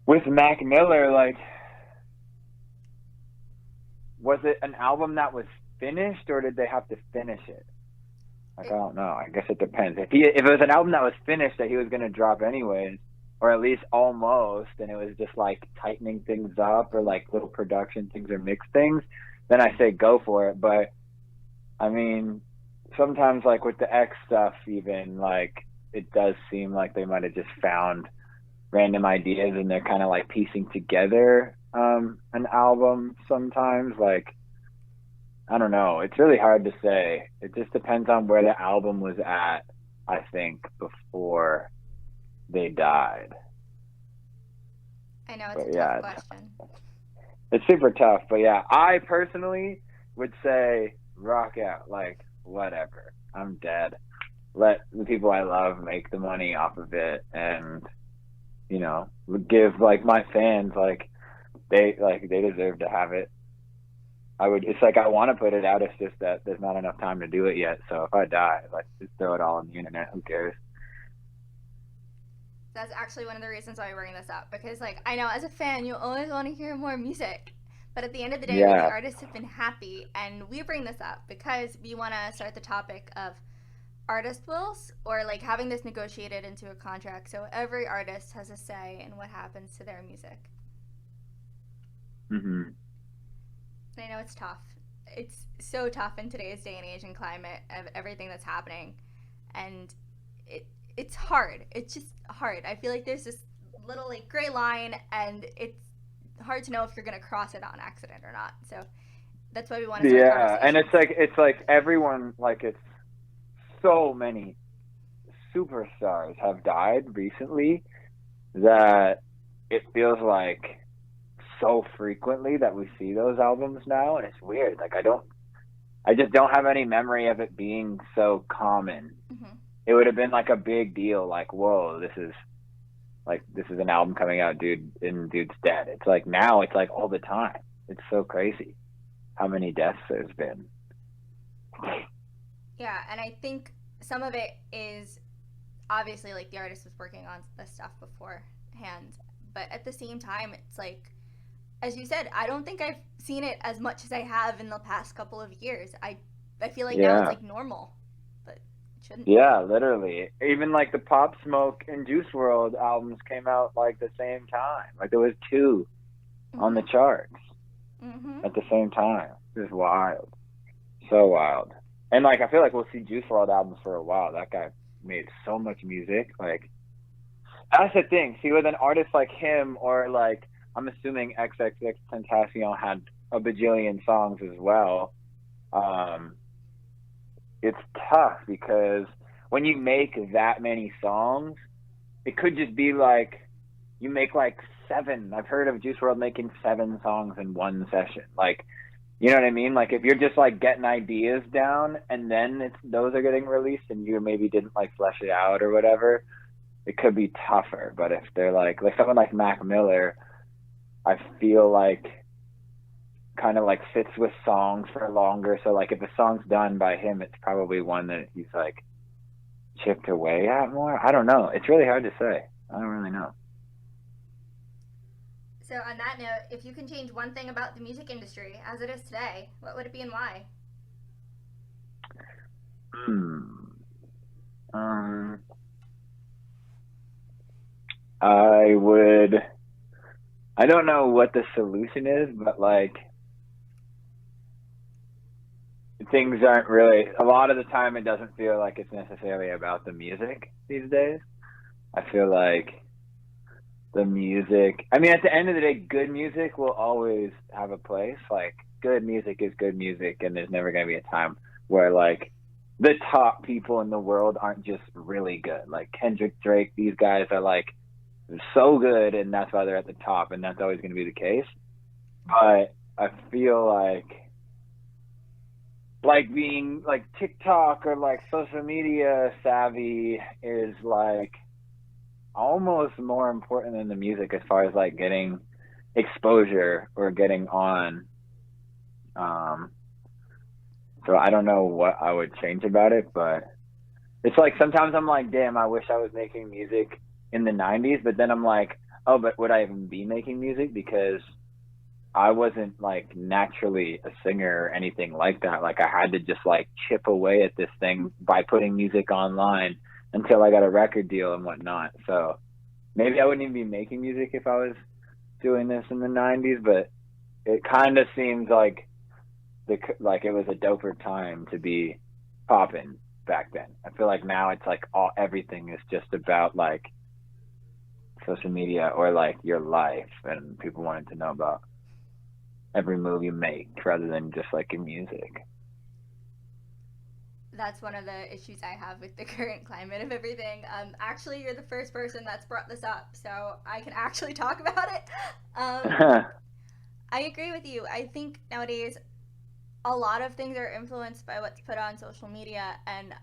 Speaker 1: with Mac Miller, like, was it an album that was finished or did they have to finish it? Like, I don't know. I guess it depends. If it was an album that was finished that he was gonna drop anyways, or at least almost, and it was just like tightening things up or like little production things or mix things, then I say go for it. But I mean, sometimes like with the X stuff, even like it does seem like they might have just found random ideas and they're kind of like piecing together an album sometimes. Like, I don't know. It's really hard to say. It just depends on where the album was at, I think, before they died.
Speaker 2: I know it's a tough question.
Speaker 1: It's super tough, but yeah, I personally would say rock out. Like, whatever. I'm dead. Let the people I love make the money off of it, and you know, give like my fans they deserve to have it. It's like I want to put it out. It's just that there's not enough time to do it yet. So if I die, like, just throw it all on the internet. Who cares?
Speaker 2: That's actually one of the reasons why I bring this up, because like I know as a fan you always want to hear more music, but at the end of the day, the artists have been happy, and we bring this up because we want to start the topic of artist wills, or like having this negotiated into a contract so every artist has a say in what happens to their music.
Speaker 1: Mm-hmm.
Speaker 2: I know it's tough. It's so tough in today's day and age and climate of everything that's happening, and it's hard. It's just hard. I feel like there's this little like gray line, and it's hard to know if you're gonna cross it on accident or not. So that's why we want to start conversations.
Speaker 1: And it's like everyone, like, it's so many superstars have died recently that it feels like so frequently that we see those albums now, and it's weird. Like, I just don't have any memory of it being so common. Mm-hmm. It would have been like a big deal, like, whoa, this is an album coming out, dude's dead. It's like now it's like all the time. It's so crazy how many deaths there's been.
Speaker 2: Yeah, and I think some of it is obviously like the artist was working on this stuff beforehand, but at the same time, it's like, as you said, I don't think I've seen it as much as I have in the past couple of years. I feel like now it's like normal, but it shouldn't.
Speaker 1: Yeah, literally. Even like the Pop Smoke and Juice WRLD albums came out like the same time. Like there was 2 on the charts at the same time. It was wild. So wild. And like I feel like we'll see Juice WRLD albums for a while. That guy made so much music. Like, that's the thing. See, with an artist like him, or like, I'm assuming XXXTentacion had a bajillion songs as well. It's tough because when you make that many songs, it could just be like you make like 7. I've heard of Juice WRLD making 7 songs in one session. Like, you know what I mean? Like, if you're just like getting ideas down and then those are getting released and you maybe didn't like flesh it out or whatever, it could be tougher. But if they're like someone like Mac Miller, I feel like kind of like sits with songs for longer. So like if a song's done by him, it's probably one that he's like chipped away at more. I don't know. It's really hard to say. I don't really know.
Speaker 2: So on that note, if you can change one thing about the music industry as it is today, what would it be and why?
Speaker 1: I don't know what the solution is, but like, things aren't really, a lot of the time it doesn't feel like it's necessarily about the music these days. I feel like the music, I mean, at the end of the day, good music will always have a place. Like, good music is good music, and there's never going to be a time where like the top people in the world aren't just really good. Like Kendrick, Drake, these guys are like so good, and that's why they're at the top, and that's always going to be the case. But I feel like being like TikTok or like social media savvy is like almost more important than the music as far as like getting exposure or getting on. So I don't know what I would change about it, but it's like sometimes I'm like, damn, I wish I was making music in the 90s, but then I'm like, oh, but would I even be making music? Because I wasn't like naturally a singer or anything like that. Like I had to just like chip away at this thing by putting music online until I got a record deal and whatnot. So maybe I wouldn't even be making music if I was doing this in the 90s, but it kind of seems like it was a doper time to be popping back then. I feel like now it's like everything is just about like social media or like your life, and people wanted to know about every move you make rather than just like your music.
Speaker 2: That's one of the issues I have with the current climate of everything. Actually, you're the first person that's brought this up, so I can actually talk about it. I agree with you. I think nowadays a lot of things are influenced by what's put on social media, and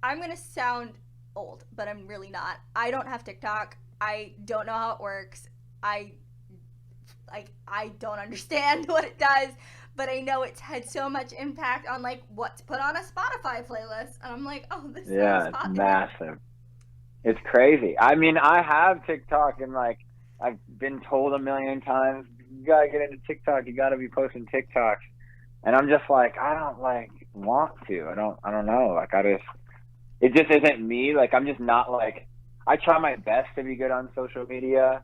Speaker 2: I'm going to sound old, but I'm really not. I don't have TikTok. I don't know how it works. I don't understand what it does, but I know it's had so much impact on like what's put on a Spotify playlist, and I'm like, oh, this
Speaker 1: Yeah,
Speaker 2: sounds
Speaker 1: it's
Speaker 2: popular.
Speaker 1: massive. It's crazy. I mean, I have TikTok, and like I've been told a million times, you gotta get into TikTok. You gotta be posting TikToks, and I'm just like, I don't like want to. I don't know. Like it just isn't me. Like I'm just not like. I try my best to be good on social media,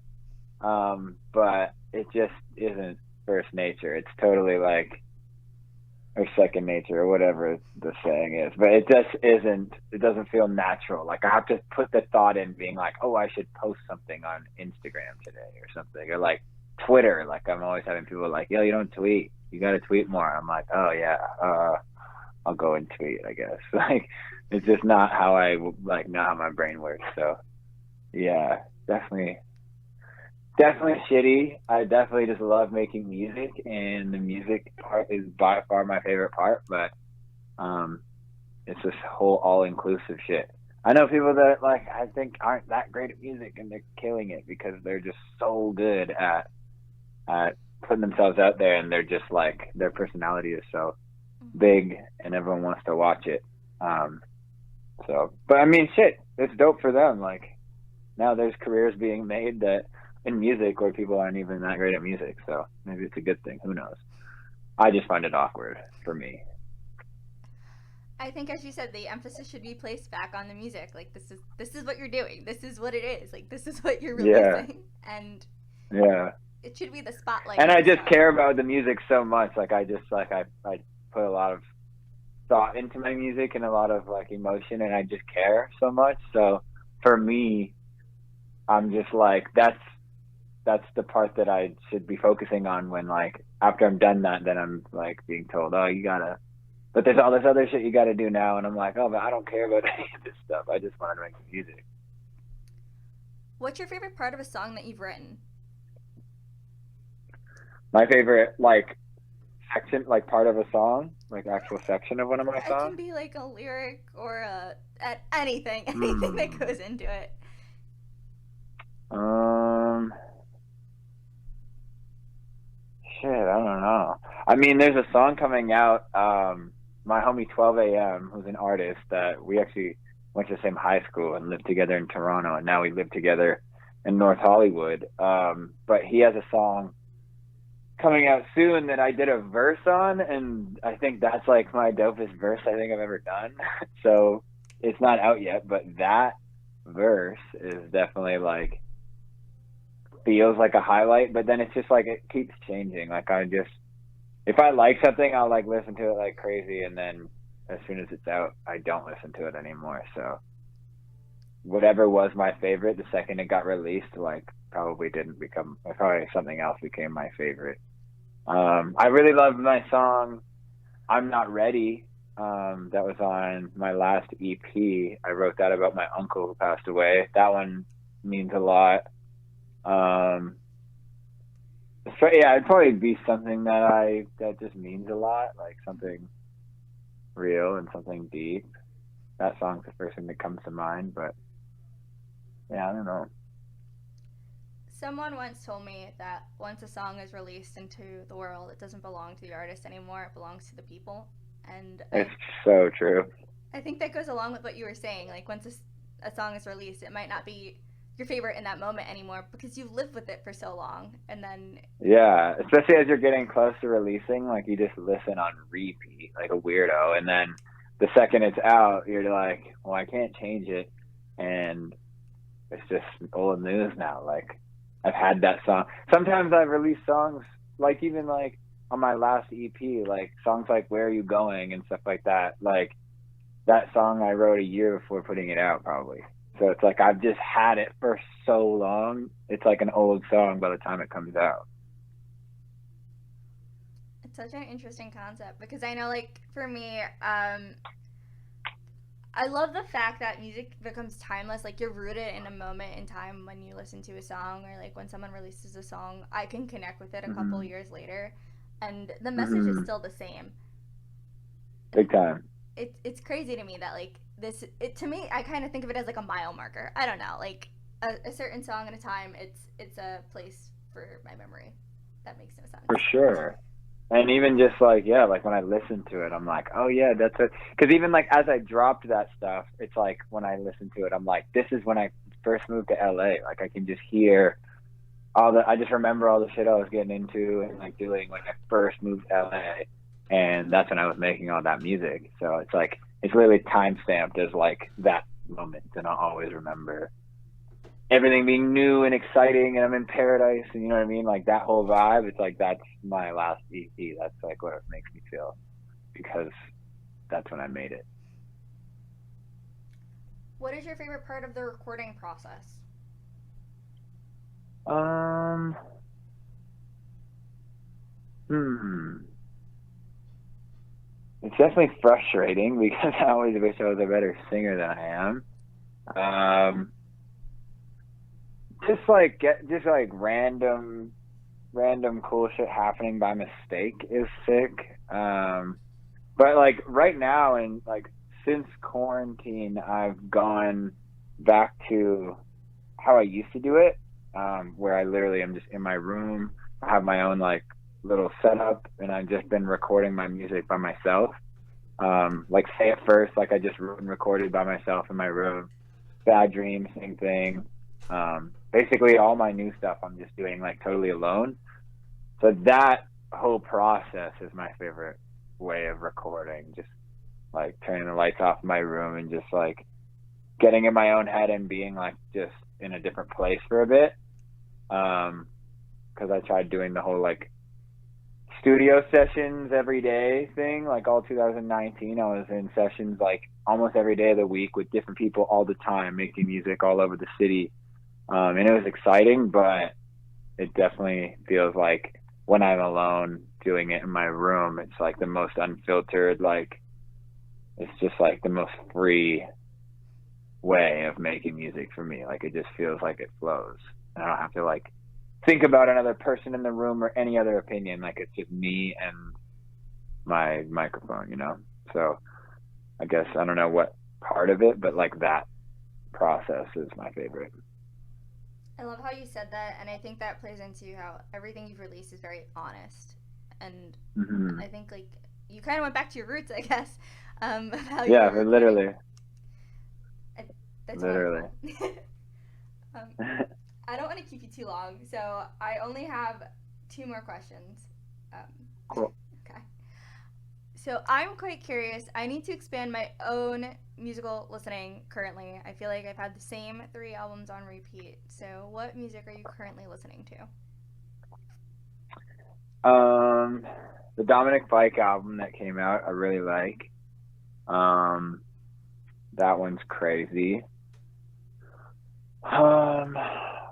Speaker 1: but it just isn't first nature. It's totally like, or second nature, or whatever the saying is. But it just isn't. It doesn't feel natural. Like I have to put the thought in, being like, oh, I should post something on Instagram today or something, or like Twitter. Like I'm always having people like, yo, you don't tweet. You got to tweet more. I'm like, oh yeah, I'll go and tweet, I guess. Like it's just not how not how my brain works. So yeah, definitely shitty. I definitely just love making music, and the music part is by far my favorite part, but it's this whole all-inclusive shit. I know people that like I think aren't that great at music, and they're killing it because they're just so good at putting themselves out there, and they're just like, their personality is so big and everyone wants to watch it. But I mean, shit, it's dope for them. Like now there's careers being made that in music where people aren't even that great at music, so maybe it's a good thing. Who knows? I just find it awkward for me.
Speaker 2: I think, as you said, the emphasis should be placed back on the music. Like this is what you're doing. This is what it is. Like this is what you're releasing, and it should be the spotlight.
Speaker 1: And I just care about the music so much. Like I just like I put a lot of thought into my music and a lot of like emotion, and I just care so much. So for me, I'm just like that's the part that I should be focusing on, when like after I'm done that, then I'm like being told, oh, you gotta, but there's all this other shit you gotta do now, and I'm like, oh, but I don't care about any of this stuff. I just wanted to make music.
Speaker 2: What's your favorite part of a song that you've written?
Speaker 1: My favorite like section, like part of a song, like actual section of one of my songs.
Speaker 2: It can be like a lyric or anything that goes into it.
Speaker 1: Shit, I don't know. I mean, there's a song coming out. My homie 12 a.m., who's an artist that we actually went to the same high school and lived together in Toronto, and now we live together in North Hollywood. But he has a song coming out soon that I did a verse on, and I think that's like my dopest verse I think I've ever done. So it's not out yet, but that verse is definitely like feels like a highlight, but then it's just like it keeps changing. Like if I like something, I'll like listen to it like crazy, and then as soon as it's out, I don't listen to it anymore. So whatever was my favorite, the second it got released, like probably something else became my favorite. I really love my song I'm Not Ready. That was on my last EP. I wrote that about my uncle who passed away. That one means a lot. So yeah, it'd probably be something that just means a lot, like something real and something deep. That song's the first thing that comes to mind, but yeah, I don't know.
Speaker 2: Someone once told me that once a song is released into the world, it doesn't belong to the artist anymore, it belongs to the people. And
Speaker 1: it's so true.
Speaker 2: I think that goes along with what you were saying. Like once a song is released, it might not be your favorite in that moment anymore because you've lived with it for so long, and then
Speaker 1: especially as you're getting close to releasing, like you just listen on repeat like a weirdo, and then the second it's out, you're like, well, I can't change it, and it's just old news now. Like I've had that song. Sometimes I've released songs like even like on my last EP, like songs like Where Are You Going and stuff like that. Like that song I wrote a year before putting it out, probably. So it's like I've just had it for so long. It's like an old song by the time it comes out.
Speaker 2: It's such an interesting concept because I know, like, for me, I love the fact that music becomes timeless. Like, you're rooted in a moment in time when you listen to a song, or like when someone releases a song, I can connect with it a couple
Speaker 1: Hmm.
Speaker 2: years later, and the message is
Speaker 1: Hmm.
Speaker 2: still the same.
Speaker 1: Big time.
Speaker 2: It's crazy to me that, like, this it to me, I kind of think of it as like a mile marker. I don't know, like a certain song at a time. It's a place for my memory. That makes no
Speaker 1: For
Speaker 2: sense.
Speaker 1: sure. And even just like, yeah, like when I listen to it, I'm like, oh yeah, that's it. Because even like as I dropped that stuff, it's like when I listen to it, I'm like, this is when I first moved to LA. Like I can just hear I just remember all the shit I was getting into and like doing when I first moved to LA. And that's when I was making all that music. So it's like, it's really time stamped as like that moment. And I'll always remember everything being new and exciting, and I'm in paradise, and you know what I mean, like that whole vibe. It's like that's my last EP. That's like what it makes me feel, because that's when I made it.
Speaker 2: What is your favorite part of the recording process?
Speaker 1: um hmm it's definitely frustrating because I always wish I was a better singer than I am. um just like random cool shit happening by mistake is sick. But like right now, and like since quarantine, I've gone back to how I used to do it, where I literally am just in my room. I have my own like little setup, and I've just been recording my music by myself. Like Say It First, like I just wrote and recorded by myself in my room. Bad Dream, same thing. Basically, all my new stuff I'm just doing like totally alone. So that whole process is my favorite way of recording. Just like turning the lights off in my room and just like getting in my own head and being like just in a different place for a bit. Because I tried doing the whole like studio sessions every day thing, like all 2019. I was in sessions like almost every day of the week with different people all the time, making music all over the city. And it was exciting, but it definitely feels like when I'm alone doing it in my room, it's like the most unfiltered, like it's just like the most free way of making music for me. Like it just feels like it flows. And I don't have to like think about another person in the room or any other opinion. Like it's just me and my microphone, you know? So I guess I don't know what part of it, but like that process is my favorite.
Speaker 2: I love how you said that, and I think that plays into how everything you've released is very honest. And
Speaker 1: Hmm.
Speaker 2: I think, like, you kind of went back to your roots, I guess, of how you
Speaker 1: Yeah,
Speaker 2: were
Speaker 1: but
Speaker 2: recording.
Speaker 1: literally,
Speaker 2: I, that's
Speaker 1: literally.
Speaker 2: wonderful. um, I don't want to keep you too long, so I only have two more questions.
Speaker 1: Cool.
Speaker 2: Okay. So I'm quite curious. I need to expand my own musical listening currently. I feel like I've had the same three albums on repeat. So what music are you currently listening to?
Speaker 1: Um, the Dominic Fike album that came out, I really like. Um, that one's crazy. Um,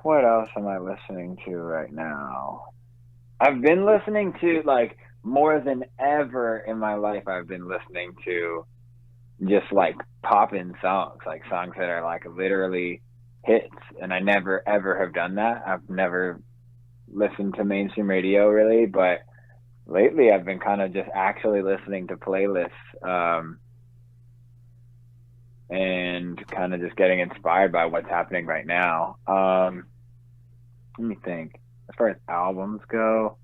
Speaker 1: what else am I listening to right now? I've been listening to like more than ever in my life. I've been listening to just like pop-in songs, like songs that are like literally hits, and I never ever have done that. I've never listened to mainstream radio really, but lately I've been kind of just actually listening to playlists, and kind of just getting inspired by what's happening right now. Let me think. As far as albums go,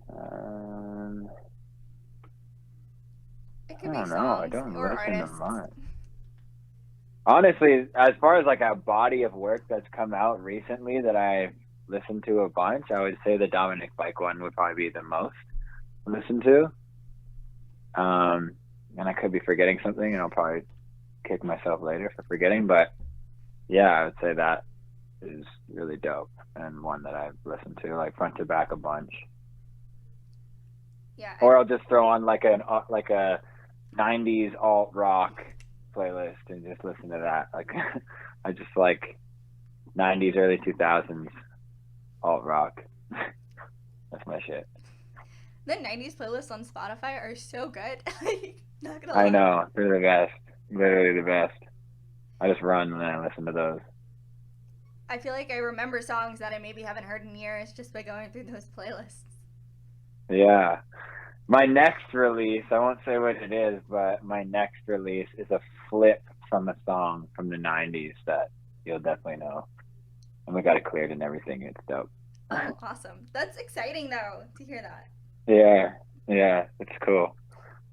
Speaker 1: um,
Speaker 2: It
Speaker 1: I
Speaker 2: could be
Speaker 1: don't know. I
Speaker 2: songs
Speaker 1: don't
Speaker 2: or
Speaker 1: listen to
Speaker 2: artists.
Speaker 1: much. Honestly, as far as like a body of work that's come out recently that I've listened to a bunch, I would say the Dominic Fike one would probably be the most listened to. Um, and I could be forgetting something, and I'll probably kick myself later for forgetting. But yeah, I would say that is really dope and one that I've listened to like front to back a bunch.
Speaker 2: Yeah,
Speaker 1: Or I'll just throw on like a '90s alt rock playlist and just listen to that. Like, I just like '90s, early 2000s alt rock. That's my shit.
Speaker 2: The 90s playlists on Spotify are so good. Like, not gonna lie.
Speaker 1: I know, they're the best. Literally the best. I just run and then I listen to those.
Speaker 2: I feel like I remember songs that I maybe haven't heard in years just by going through those playlists.
Speaker 1: Yeah. My next release, I won't say what it is, but my next release is a flip from a song from the '90s that you'll definitely know. And we got it cleared and everything. It's dope.
Speaker 2: Oh, awesome. That's exciting, though, to hear that.
Speaker 1: Yeah, it's cool.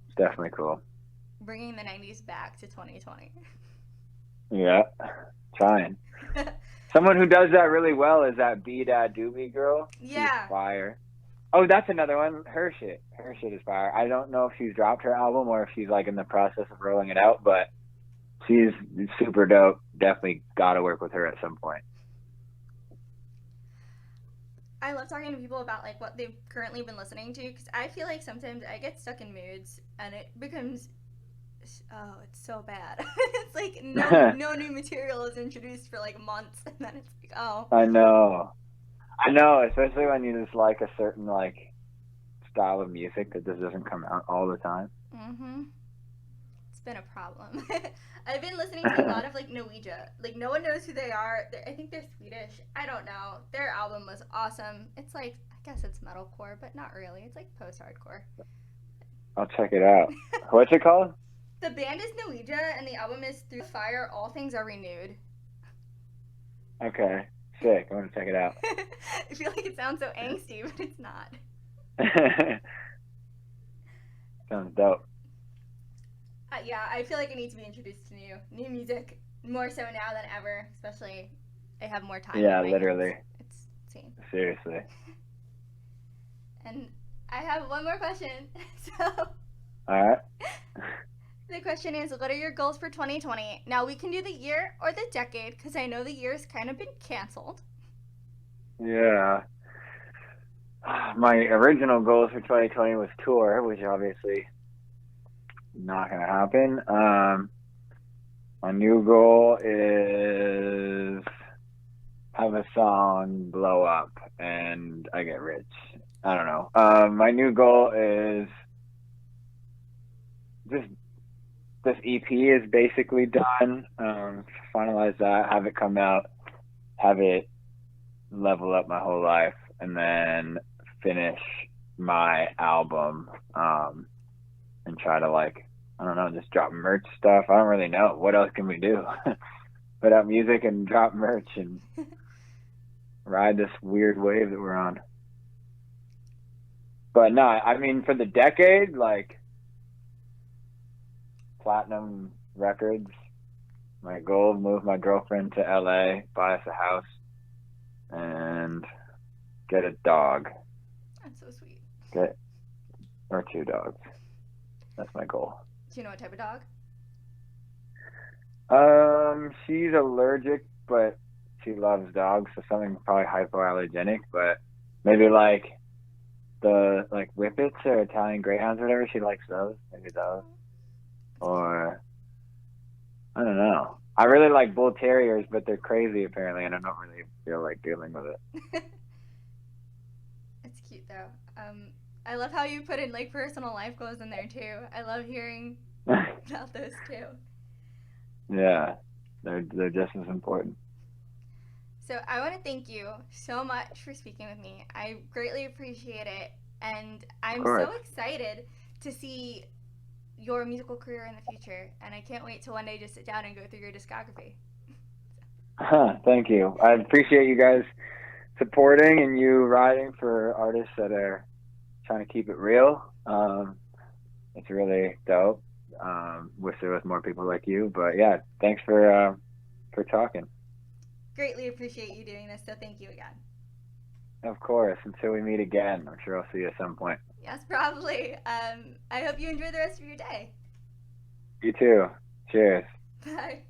Speaker 1: It's definitely cool.
Speaker 2: Bringing the 90s back to 2020.
Speaker 1: Yeah, trying. Someone who does that really well is that B Dad Doobie girl.
Speaker 2: Yeah.
Speaker 1: She's fire. Oh, that's another one. Her shit is fire. I don't know if she's dropped her album or if she's like in the process of rolling it out, but she's super dope. Definitely got to work with her at some point.
Speaker 2: I love talking to people about like what they've currently been listening to because I feel like sometimes I get stuck in moods and it becomes, oh, it's so bad. It's like no new material is introduced for like months and then it's like, oh.
Speaker 1: I know, especially when you just like a certain like style of music that just doesn't come out all the time.
Speaker 2: Mm-hmm. It's been a problem. I've been listening to a lot of like Norwegia. Like no one knows who they are. I think they're Swedish. I don't know. Their album was awesome. It's like, I guess it's metalcore, but not really. It's like post-hardcore.
Speaker 1: I'll check it out. What's it called?
Speaker 2: The band is Norwegia and the album is Through Fire, All Things Are Renewed.
Speaker 1: Okay. Sick. I want to check it out.
Speaker 2: I feel like it sounds so angsty, but it's not.
Speaker 1: Sounds dope.
Speaker 2: Yeah, I feel like I need to be introduced to new music more so now than ever, especially I have more time.
Speaker 1: Yeah, literally.
Speaker 2: It's insane.
Speaker 1: Seriously.
Speaker 2: And I have one more question. So.
Speaker 1: All right.
Speaker 2: The question is, what are your goals for 2020? Now we can do the year or the decade because I know the year's kind of been canceled.
Speaker 1: Yeah. My original goals for 2020 was tour, which obviously not gonna happen. My new goal is have a song blow up and I get rich. I don't know. My new goal is just this EP is basically done. Finalize that, have it come out, have it level up my whole life, and then finish my album and try to like, I don't know, just drop merch stuff. I don't really know. What else can we do? Put out music and drop merch and ride this weird wave that we're on. But no, I mean, for the decade, like, platinum records. My goal, move my girlfriend to LA, buy us a house, and get a dog.
Speaker 2: That's so sweet.
Speaker 1: Or 2 dogs. That's my goal.
Speaker 2: Do you know what type of dog?
Speaker 1: She's allergic, but she loves dogs, so something probably hypoallergenic, but maybe like the whippets or Italian greyhounds or whatever. She likes those. Maybe those. Or I don't know. I really like bull terriers, but they're crazy apparently, and I don't really feel like dealing with it.
Speaker 2: It's cute though. I love how you put in like personal life goals in there too. I love hearing about those too.
Speaker 1: Yeah, they're just as important.
Speaker 2: So I want to thank you so much for speaking with me. I greatly appreciate it, and I'm so excited to see your musical career in the future, and I can't wait to one day just sit down and go through your discography.
Speaker 1: Thank you. I appreciate you guys supporting and you writing for artists that are trying to keep it real. It's really dope. Wish there was more people like you, but yeah, thanks for talking.
Speaker 2: Greatly appreciate you doing this, so thank you again.
Speaker 1: Of course. Until we meet again, I'm sure I'll see you at some point.
Speaker 2: Yes, probably. I hope you enjoy the rest of your day.
Speaker 1: You too. Cheers.
Speaker 2: Bye.